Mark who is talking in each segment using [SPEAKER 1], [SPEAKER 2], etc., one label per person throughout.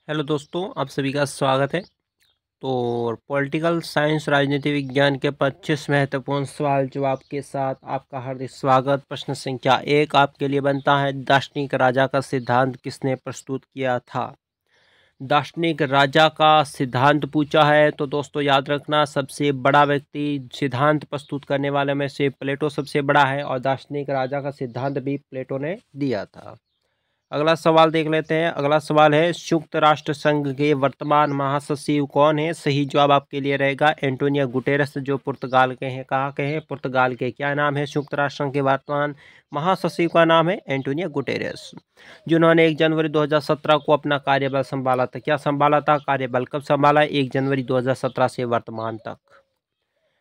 [SPEAKER 1] Hello दोस्तों, आप सभी का स्वागत है। तो पॉलिटिकल साइंस राजनीति विज्ञान के 25 महत्वपूर्ण सवाल जवाब के साथ आपका हार्दिक स्वागत। प्रश्न संख्या 1 आपके लिए बनता है, दार्शनिक राजा का सिद्धांत किसने प्रस्तुत किया था। दार्शनिक राजा का सिद्धांत पूछा है तो दोस्तों याद रखना, सबसे बड़ा व्यक्ति सिद्धांत प्रस्तुत करने वाले में से प्लेटो सबसे बड़ा है और दार्शनिक राजा का सिद्धांत भी प्लेटो ने दिया था। अगला सवाल देख लेते हैं। अगला सवाल है, संयुक्त राष्ट्र संघ के वर्तमान महासचिव कौन है। सही जवाब आपके लिए रहेगा एंटोनियो गुटेरेस, जो पुर्तगाल के हैं। कहाँ के हैं? पुर्तगाल के। क्या नाम है संयुक्त राष्ट्र संघ के वर्तमान महासचिव का? नाम है एंटोनियो गुटेरेस, जिन्होंने 1 जनवरी 2017 को अपना कार्यबल संभाला था। क्या संभाला था? कार्यबल। कब संभाला? 1 जनवरी 2017 से वर्तमान तक।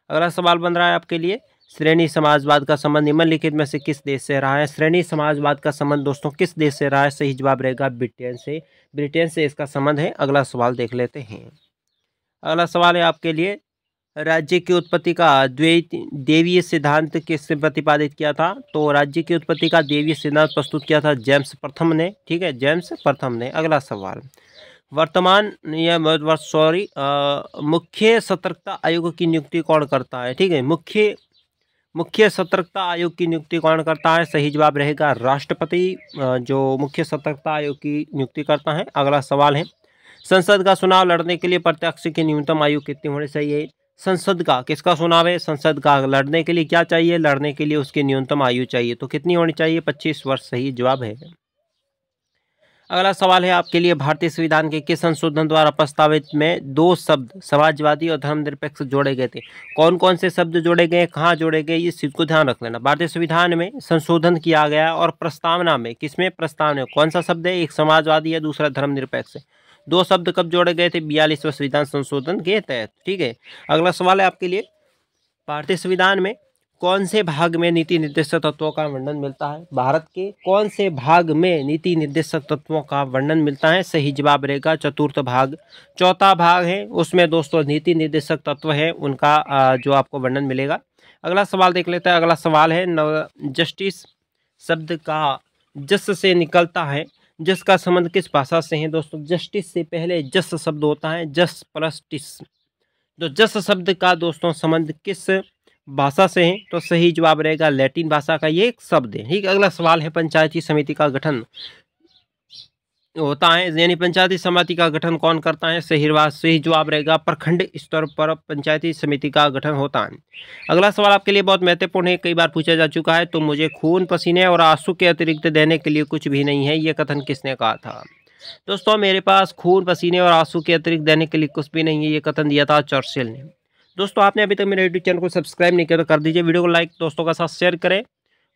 [SPEAKER 1] अगला सवाल बन रहा है आपके लिए, श्रेणी समाजवाद का संबंध निम्नलिखित में से किस देश से रहा है। श्रेणी समाजवाद का संबंध दोस्तों किस देश से रहा है। सही जवाब रहेगा ब्रिटेन से। ब्रिटेन से इसका संबंध है। अगला सवाल देख लेते हैं। अगला सवाल है आपके लिए, राज्य की उत्पत्ति का देवीय सिद्धांत किसने प्रतिपादित किया था। तो राज्य की उत्पत्ति का देवीय सिद्धांत प्रस्तुत किया था जेम्स प्रथम ने। ठीक है, जेम्स प्रथम ने। अगला सवाल, वर्तमान मुख्य सतर्कता आयोग की नियुक्ति कौन करता है। ठीक है, मुख्य सतर्कता आयोग की नियुक्ति कौन करता है। सही जवाब रहेगा राष्ट्रपति, जो मुख्य सतर्कता आयोग की नियुक्ति करता है। अगला सवाल है, संसद का चुनाव लड़ने के लिए प्रत्याशी की न्यूनतम आयु कितनी होनी चाहिए। संसद का, किसका चुनाव है? संसद का लड़ने के लिए क्या चाहिए? लड़ने के लिए उसकी न्यूनतम आयु चाहिए, तो कितनी होनी चाहिए? 25 वर्ष। सही जवाब है। अगला सवाल है आपके लिए, भारतीय संविधान के किस संशोधन द्वारा प्रस्तावित में 2 शब्द समाजवादी और धर्मनिरपेक्ष जोड़े गए थे। कौन कौन से शब्द जोड़े गए, कहाँ जोड़े गए, इस चीज को ध्यान रख लेना। भारतीय संविधान में संशोधन किया गया और प्रस्तावना में, किसमें? प्रस्तावना में कौन सा शब्द है? एक समाजवादी है, दूसरा धर्मनिरपेक्ष है। 2 शब्द कब जोड़े गए थे? 42वें संविधान संशोधन के तहत। ठीक है, अगला सवाल है आपके लिए, भारतीय संविधान में कौन से भाग में नीति निर्देशक तत्वों का वर्णन मिलता है। भारत के कौन से भाग में नीति निर्देशक तत्वों का वर्णन मिलता है। सही जवाब रहेगा चतुर्थ भाग। चौथा भाग है उसमें दोस्तों नीति निर्देशक तत्व है, उनका जो आपको वर्णन मिलेगा। अगला सवाल देख लेते हैं। अगला सवाल है, जस्टिस शब्द का जस से निकलता है, जस का संबंध किस भाषा से है। दोस्तों जस्टिस से पहले जस शब्द होता है, जस प्लस टिस। तो जस शब्द का दोस्तों संबंध किस भाषा से है। तो सही जवाब रहेगा लैटिन भाषा का ये एक शब्द है। ठीक, अगला सवाल है, पंचायती समिति का गठन होता है, यानी पंचायती समिति का गठन कौन करता है। सही जवाब रहेगा प्रखंड स्तर पर पंचायती समिति का गठन होता है। अगला सवाल आपके लिए बहुत महत्वपूर्ण है, कई बार पूछा जा चुका है, तो मुझे खून पसीने और आंसू के अतिरिक्त देने के लिए कुछ भी नहीं है, ये कथन किसने कहा था। दोस्तों मेरे पास खून पसीने और आंसू के अतिरिक्त देने के लिए कुछ भी नहीं है, ये कथन दिया था चर्चिल ने। दोस्तों आपने अभी तक मेरे यूट्यूब चैनल को सब्सक्राइब नहीं किया तो कर दीजिए, वीडियो को लाइक दोस्तों का साथ शेयर करें,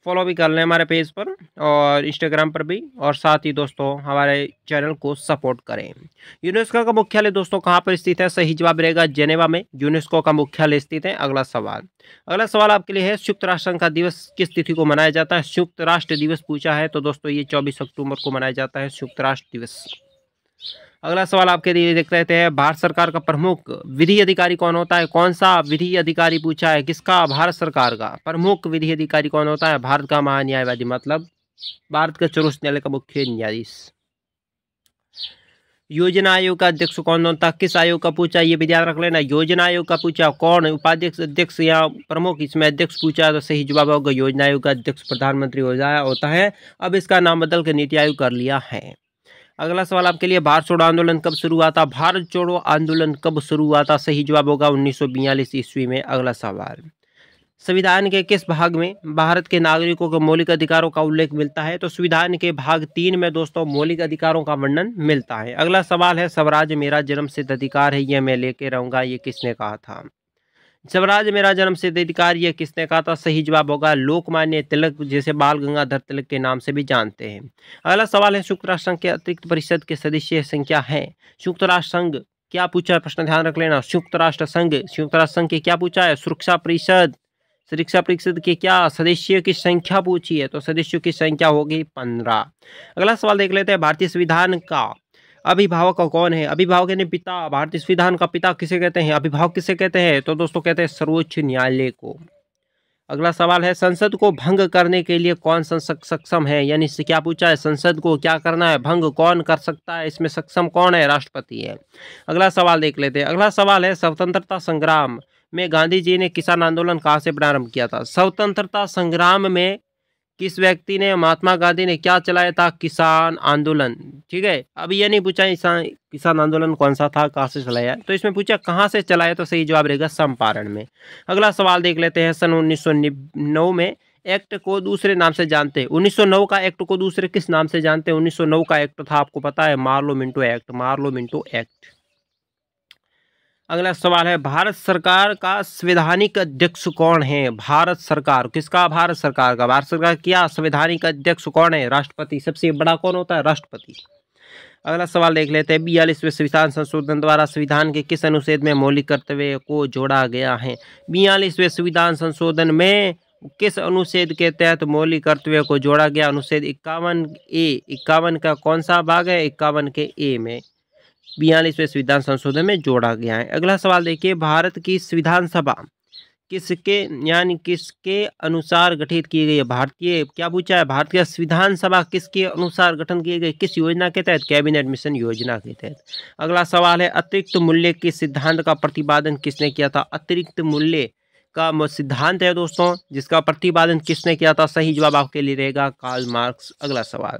[SPEAKER 1] फॉलो भी कर लें हमारे पेज पर और इंस्टाग्राम पर भी, और साथ ही दोस्तों हमारे चैनल को सपोर्ट करें। यूनेस्को का मुख्यालय दोस्तों कहाँ पर स्थित है। सही जवाब रहेगा जेनेवा में यूनेस्को का मुख्यालय स्थित है। अगला सवाल आपके लिए है, संयुक्त राष्ट्र संघ का दिवस किस तिथि को मनाया जाता है। संयुक्त राष्ट्र दिवस पूछा है तो दोस्तों ये 24 अक्टूबर को मनाया जाता है संयुक्त राष्ट्र दिवस। अगला सवाल आपके लिए देख लेते हैं, भारत सरकार का प्रमुख विधि अधिकारी कौन होता है। कौन सा विधि अधिकारी पूछा है, किसका? भारत सरकार का प्रमुख विधि अधिकारी कौन होता है। भारत का महान्यायवादी, मतलब भारत के सर्वोच्च न्यायालय का मुख्य न्यायाधीश। योजना आयोग का अध्यक्ष कौन होता है, किस आयोग का पूछा, ये भी ध्यान रख लेना। योजना आयोग का पूछा, कौन उपाध्यक्ष, अध्यक्ष या प्रमुख, इसमें अध्यक्ष पूछा तो सही जवाब होगा योजना आयोग का अध्यक्ष प्रधानमंत्री होता है। अब इसका नाम बदल कर नीति आयोग कर लिया है। अगला सवाल आपके लिए, भारत छोड़ो आंदोलन कब शुरू हुआ था। भारत छोड़ो आंदोलन कब शुरू हुआ था। सही जवाब होगा 1942 ईस्वी में। अगला सवाल, संविधान के किस भाग में भारत के नागरिकों के मौलिक अधिकारों का उल्लेख मिलता है। तो संविधान के भाग 3 में दोस्तों मौलिक अधिकारों का वर्णन मिलता है। अगला सवाल है, स्वराज मेरा जन्मसिद्ध अधिकार है, यह मैं लेके रहूंगा, ये किसने कहा था। स्वराज मेरा जन्मसिद्ध अधिकार ये किसने कहा था। सही जवाब होगा लोकमान्य तिलक, जिसे बाल गंगाधर तिलक के नाम से भी जानते हैं। अगला सवाल है, संयुक्त राष्ट्र संघ के अतिरिक्त परिषद के सदस्य संख्या है। संयुक्त राष्ट्र संघ क्या पूछा है, प्रश्न ध्यान रख लेना। संयुक्त राष्ट्र संघ के क्या पूछा है, सुरक्षा परिषद के क्या सदस्यों की संख्या पूछी है। तो सदस्यों की संख्या होगी 15। अगला सवाल देख लेते हैं, भारतीय संविधान का अभिभावक कौन है। अभिभावक यानी पिता, भारतीय संविधान का पिता किसे कहते हैं, अभिभावक किसे कहते हैं। तो दोस्तों कहते हैं सर्वोच्च न्यायालय को। अगला सवाल है संसद को भंग करने के लिए कौन सक्षम है, यानी इससे क्या पूछा है, संसद को क्या करना है, भंग कौन कर सकता है, इसमें सक्षम कौन है, राष्ट्रपति है। अगला सवाल देख लेते हैं। अगला सवाल है स्वतंत्रता संग्राम में गांधी जी ने किसान आंदोलन कहाँ से प्रारंभ किया था। स्वतंत्रता संग्राम में किस व्यक्ति ने, महात्मा गांधी ने क्या चलाया था, किसान आंदोलन। ठीक है, अब ये नहीं पूछा किसान आंदोलन कौन सा था, कहाँ से चलाया, तो इसमें पूछा कहाँ से चलाया, तो सही जवाब रहेगा चंपारण में। अगला सवाल देख लेते हैं। सन 1909 में एक्ट को दूसरे नाम से जानते हैं। 1909 का एक्ट को दूसरे किस नाम से जानते हैं। 1909 का एक्ट था, आपको पता है, Morley Minto act, Morley Minto act. अगला सवाल है भारत सरकार का संवैधानिक अध्यक्ष कौन है। भारत सरकार किसका, भारत सरकार का, भारत सरकार क्या संवैधानिक अध्यक्ष कौन है, राष्ट्रपति। सबसे बड़ा कौन होता है, राष्ट्रपति। अगला सवाल देख लेते हैं। 42वें संविधान संशोधन द्वारा संविधान के किस अनुच्छेद में मौलिक कर्तव्य को जोड़ा गया है। 42वें संविधान संशोधन में किस अनुच्छेद के तहत मौलिक कर्तव्य को जोड़ा गया, अनुच्छेद 51A। 51 का कौन सा भाग है, 51 के ए में 42वें संविधान संशोधन में जोड़ा गया है। अगला सवाल देखिए, भारत की संविधान सभा किसके, यानी किसके अनुसार गठित की गई है। भारतीय क्या पूछा है, भारतीय संविधान सभा किसके अनुसार गठन की गई, किस योजना के तहत, कैबिनेट मिशन योजना के तहत। अगला सवाल है अतिरिक्त मूल्य के सिद्धांत का प्रतिपादन किसने किया था। अतिरिक्त मूल्य का सिद्धांत है दोस्तों, जिसका प्रतिपादन किसने किया था, सही जवाब आपके लिए रहेगा कार्ल मार्क्स। अगला सवाल,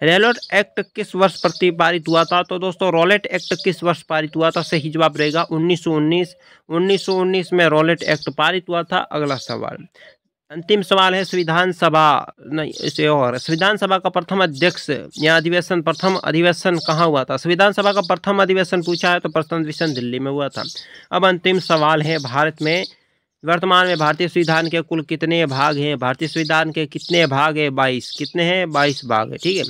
[SPEAKER 1] रॉलेट एक्ट किस वर्ष पारित हुआ था। तो दोस्तों रॉलेट एक्ट किस वर्ष पारित हुआ था, सही जवाब रहेगा 1919। 1919 में रॉलेट एक्ट पारित हुआ था। अगला सवाल, अंतिम सवाल है संविधान सभा, नहीं इसे और, संविधान सभा का प्रथम अध्यक्ष या अधिवेशन, प्रथम अधिवेशन कहाँ हुआ था। संविधान सभा का प्रथम अधिवेशन पूछा है तो प्रथम अधिवेशन दिल्ली में हुआ था। अब अंतिम सवाल है, भारत में वर्तमान में भारतीय संविधान के कुल कितने भाग हैं। भारतीय संविधान के कितने भाग है, 22। कितने हैं, 22 भाग है। ठीक है,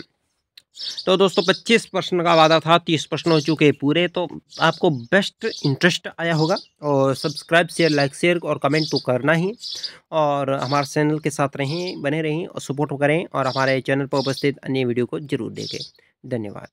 [SPEAKER 1] तो दोस्तों 25 प्रश्न का वादा था, 30 प्रश्न हो चुके पूरे। तो आपको बेस्ट इंटरेस्ट आया होगा, और सब्सक्राइब शेयर लाइक शेयर और कमेंट तो करना ही, और हमारे चैनल के साथ रहें, बने रहें और सपोर्ट करें, और हमारे चैनल पर उपस्थित अन्य वीडियो को जरूर देखें। धन्यवाद।